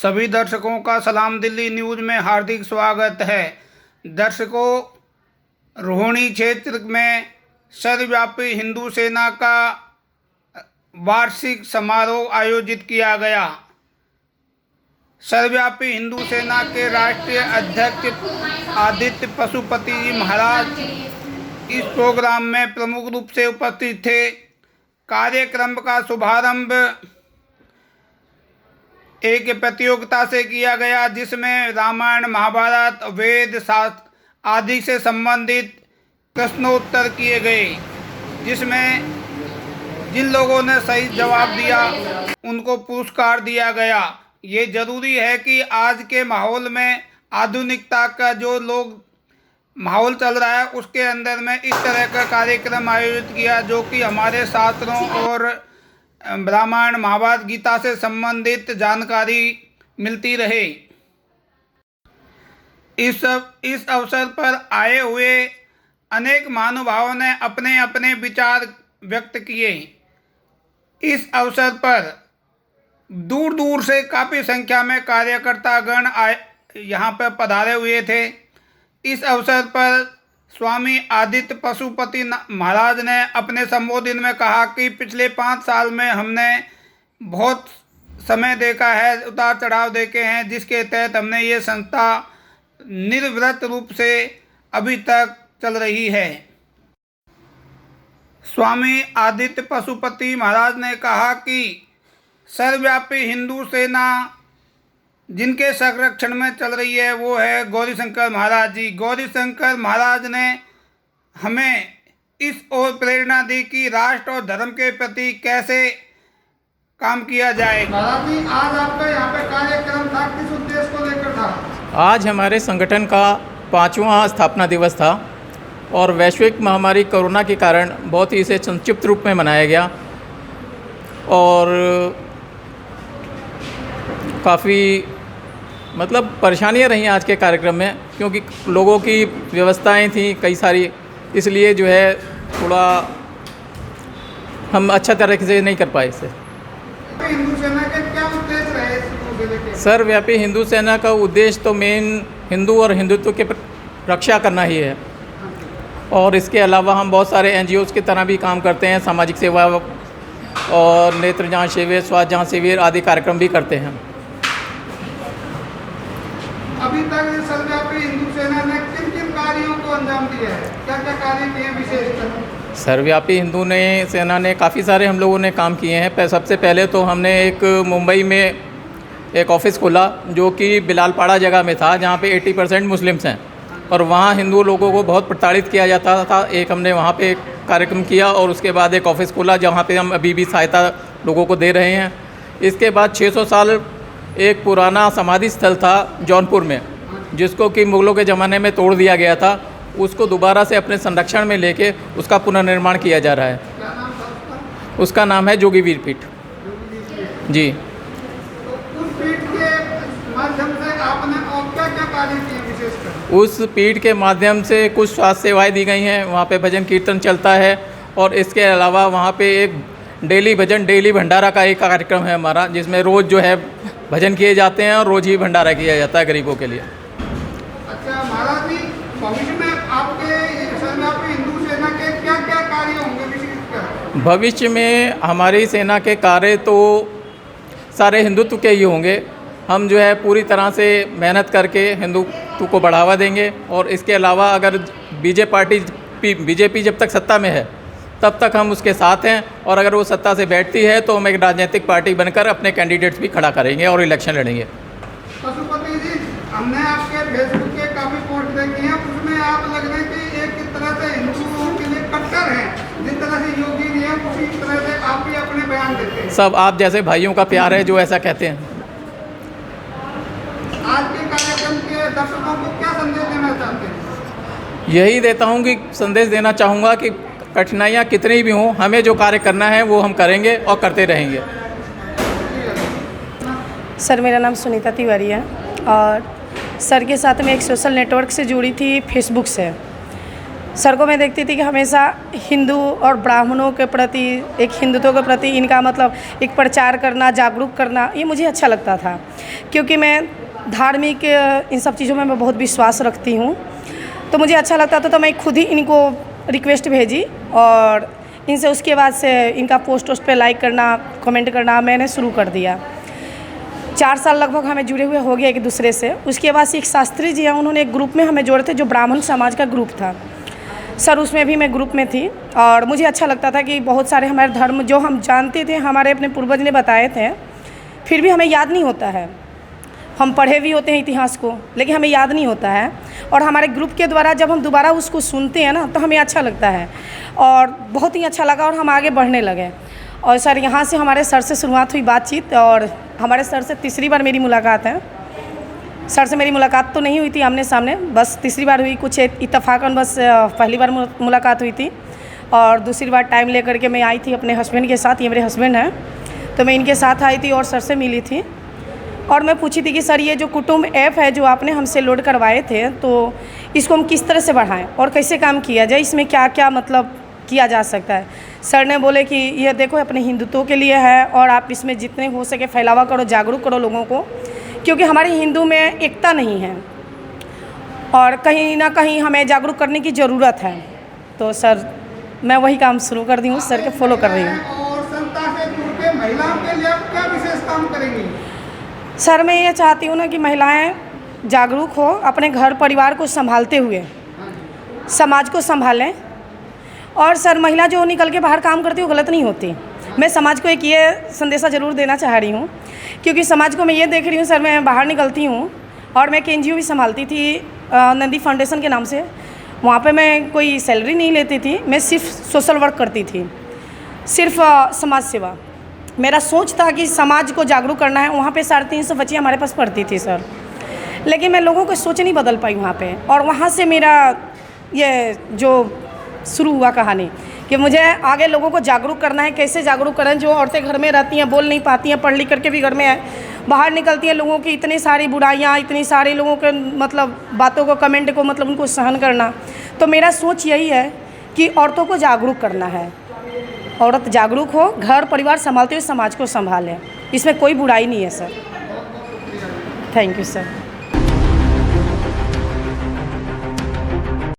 सभी दर्शकों का सलाम दिल्ली न्यूज़ में हार्दिक स्वागत है। दर्शकों, रोहिणी क्षेत्र में सर्वव्यापी हिंदू सेना का वार्षिक समारोह आयोजित किया गया। सर्वव्यापी हिंदू सेना के राष्ट्रीय अध्यक्ष आदित्य पशुपति जी महाराज इस प्रोग्राम में प्रमुख रूप से उपस्थित थे। कार्यक्रम का शुभारंभ एक प्रतियोगिता से किया गया, जिसमें रामायण, महाभारत, वेद, शास्त्र आदि से संबंधित प्रश्नोत्तर किए गए, जिसमें जिन लोगों ने सही जवाब दिया उनको पुरस्कार दिया गया। ये ज़रूरी है कि आज के माहौल में आधुनिकता का जो माहौल चल रहा है, उसके अंदर में इस तरह का कार्यक्रम आयोजित किया जो कि हमारे शास्त्रों और रामायण, महाभारत, गीता से संबंधित जानकारी मिलती रहे। इस अवसर पर आए हुए अनेक महानुभावों ने अपने अपने विचार व्यक्त किए। इस अवसर पर दूर दूर से काफ़ी संख्या में कार्यकर्तागण यहाँ पर पधारे हुए थे। इस अवसर पर स्वामी आदित्य पशुपति महाराज ने अपने संबोधन में कहा कि पिछले 5 साल में हमने बहुत समय देखा है, उतार चढ़ाव देखे हैं, जिसके तहत हमने ये संस्था निर्विरत रूप से अभी तक चल रही है। स्वामी आदित्य पशुपति महाराज ने कहा कि सर्वव्यापी हिंदू सेना जिनके संरक्षण में चल रही है वो है गौरीशंकर महाराज जी। गौरीशंकर महाराज ने हमें इस ओर प्रेरणा दी कि राष्ट्र और धर्म के प्रति कैसे काम किया जाए। महाराज जी, आज आपका यहाँ पे कार्यक्रम था, किस उद्देश्य को लेकर था? आज हमारे संगठन का 5वां स्थापना दिवस था और वैश्विक महामारी कोरोना के कारण बहुत ही इसे संक्षिप्त रूप में मनाया गया और काफ़ी परेशानियां रही आज के कार्यक्रम में, क्योंकि लोगों की व्यवस्थाएं थी कई सारी, इसलिए जो है थोड़ा हम अच्छा तरीके से नहीं कर पाए इसे। हिंदू सेना के क्या उद्देश्य रहे? सर्वव्यापी हिंदू सेना का उद्देश्य तो मेन हिंदू और हिंदुत्व के रक्षा करना ही है और इसके अलावा हम बहुत सारे NGOs की तरह भी काम करते हैं, सामाजिक सेवा और नेत्र जांच शिविर, स्वास्थ्य जांच शिविर आदि कार्यक्रम भी करते हैं। अभी तक सर्वव्यापी हिंदू सेना ने किन किन कार्यों को अंजाम दिया है? क्या क्या कार्य किए विशेषकर? सर्वव्यापी हिंदू सेना ने काफ़ी सारे हम लोगों ने काम किए हैं। सबसे पहले तो हमने एक मुंबई में एक ऑफिस खोला जो कि बिलालपाड़ा जगह में था, जहाँ पे 80% मुस्लिम्स हैं और वहाँ हिंदू लोगों को बहुत प्रताड़ित किया जाता था। एक हमने वहाँ पे एक कार्यक्रम किया और उसके बाद एक ऑफिस खोला जहाँ पे हम अभी भी सहायता लोगों को दे रहे हैं। इसके बाद 600 साल एक पुराना समाधि स्थल था जौनपुर में, जिसको कि मुग़लों के ज़माने में तोड़ दिया गया था, उसको दोबारा से अपने संरक्षण में लेके उसका पुनर्निर्माण किया जा रहा है। क्या नाम था उसका? उसका नाम है जोगीवीर पीठ जी। तो उस पीठ के माध्यम से आपने और क्या क्या कार्य किए विशेषकर? उस पीठ के माध्यम से कुछ स्वास्थ्य सेवाएं दी गई हैं, वहाँ पे भजन कीर्तन चलता है और इसके अलावा वहाँ पे एक डेली भंडारा का एक कार्यक्रम है हमारा, जिसमें रोज़ जो है भजन किए जाते हैं और रोज़ ही भंडारा किया जाता है गरीबों के लिए। अच्छा महाराज जी, भविष्य में आपके सर्वव्यापी हिंदू सेना के क्या क्या कार्य होंगे विशेषकर? भविष्य में हमारी सेना के कार्य तो सारे हिंदुत्व के ही होंगे। हम जो है पूरी तरह से मेहनत करके हिंदुत्व को बढ़ावा देंगे और इसके अलावा अगर बीजेपी जब तक सत्ता में है तब तक हम उसके साथ हैं और अगर वो सत्ता से बैठती है तो हम एक राजनीतिक पार्टी बनकर अपने कैंडिडेट्स भी खड़ा करेंगे और इलेक्शन लड़ेंगे। पशुपति जी, हमने आपके फेसबुक के काफ़ी पोस्ट देखी हैं, उसमें आप लग रहे कि एक तरह से हिंदुओं के लिए कट्टर हैं। जिस तरह से योगी जी हैं उसी तरह से आप भी अपने बयान देते हैं। सब आप जैसे भाइयों का प्यार है जो ऐसा कहते हैं। आज के कार्यक्रम के दर्शकों को क्या संदेश देना चाहते हैं? यही देता हूँ कि संदेश देना चाहूँगा कि कठिनाइयाँ कितनी भी हों, हमें जो कार्य करना है वो हम करेंगे और करते रहेंगे। सर, मेरा नाम सुनीता तिवारी है और सर के साथ मैं एक सोशल नेटवर्क से जुड़ी थी, फेसबुक से। सर को मैं देखती थी कि हमेशा हिंदू और ब्राह्मणों के प्रति, एक हिंदुत्व के प्रति इनका मतलब एक प्रचार करना, जागरूक करना, ये मुझे अच्छा लगता था। क्योंकि मैं धार्मिक इन सब चीज़ों में मैं बहुत विश्वास रखती हूँ, तो मुझे अच्छा लगता था। तो मैं खुद ही इनको रिक्वेस्ट भेजी और इनसे उसके बाद से इनका पोस्ट पे लाइक करना, कमेंट करना मैंने शुरू कर दिया। 4 साल लगभग हमें जुड़े हुए हो गए एक दूसरे से। उसके बाद एक शास्त्री जी हैं, उन्होंने एक ग्रुप में हमें जोड़े थे जो ब्राह्मण समाज का ग्रुप था। सर उसमें भी मैं ग्रुप में थी और मुझे अच्छा लगता था कि बहुत सारे हमारे धर्म जो हम जानते थे, हमारे अपने पूर्वज ने बताए थे, फिर भी हमें याद नहीं होता है। हम पढ़े भी होते हैं इतिहास को, लेकिन हमें याद नहीं होता है। और हमारे ग्रुप के द्वारा जब हम दोबारा उसको सुनते हैं ना, तो हमें अच्छा लगता है और बहुत ही अच्छा लगा और हम आगे बढ़ने लगे। और सर यहाँ से हमारे सर से शुरुआत हुई बातचीत और हमारे सर से तीसरी बार मेरी मुलाकात है। सर से मेरी मुलाकात तो नहीं हुई थी आमने सामने, बस तीसरी बार हुई। कुछ इत्तफाकन बस पहली बार मुलाकात हुई थी और दूसरी बार टाइम लेकर के मैं आई थी अपने हस्बैंड के साथ। ये मेरे हस्बैंड हैं, तो मैं इनके साथ आई थी और सर से मिली थी और मैं पूछी थी कि सर ये जो कुटुंब ऐप है जो आपने हमसे लोड करवाए थे, तो इसको हम किस तरह से बढ़ाएं और कैसे काम किया जाए, इसमें क्या क्या मतलब किया जा सकता है। सर ने बोले कि ये देखो अपने हिंदुत्व के लिए है और आप इसमें जितने हो सके फैलावा करो, जागरूक करो लोगों को, क्योंकि हमारे हिंदू में एकता नहीं है और कहीं ना कहीं हमें जागरूक करने की ज़रूरत है। तो सर मैं वही काम शुरू कर दी हूँ, सर के फॉलो कर रही हूँ। और संस्था से जुड़ के महिलाओं के लिए आप क्या विशेष काम करेंगी? सर मैं ये चाहती हूँ ना कि महिलाएं जागरूक हो, अपने घर परिवार को संभालते हुए समाज को संभालें। और सर महिला जो निकल के बाहर काम करती है वो गलत नहीं होती। मैं समाज को एक ये संदेशा ज़रूर देना चाह रही हूँ, क्योंकि समाज को मैं ये देख रही हूँ सर, मैं बाहर निकलती हूँ और मैं एक NGO भी संभालती थी नंदी फाउंडेशन के नाम से। वहाँ पे मैं कोई सैलरी नहीं लेती थी, मैं सिर्फ सोशल वर्क करती थी, सिर्फ समाज सेवा। मेरा सोच था कि समाज को जागरूक करना है। वहाँ पे 350 बच्चियाँ हमारे पास पढ़ती थी सर, लेकिन मैं लोगों को सोच नहीं बदल पाई वहाँ पे। और वहाँ से मेरा ये जो शुरू हुआ कहानी कि मुझे आगे लोगों को जागरूक करना है। कैसे जागरूक करें? जो औरतें घर में रहती हैं, बोल नहीं पाती हैं, पढ़ लिख करके भी घर में है, बाहर निकलती हैं, लोगों की इतनी सारी बुराइयाँ, इतनी सारे लोगों के मतलब बातों को, कमेंट को मतलब उनको सहन करना। तो मेरा सोच यही है कि औरतों को जागरूक करना है। औरत जागरूक हो, घर परिवार संभालते हुए समाज को संभालें, इसमें कोई बुराई नहीं है सर। Thank you sir.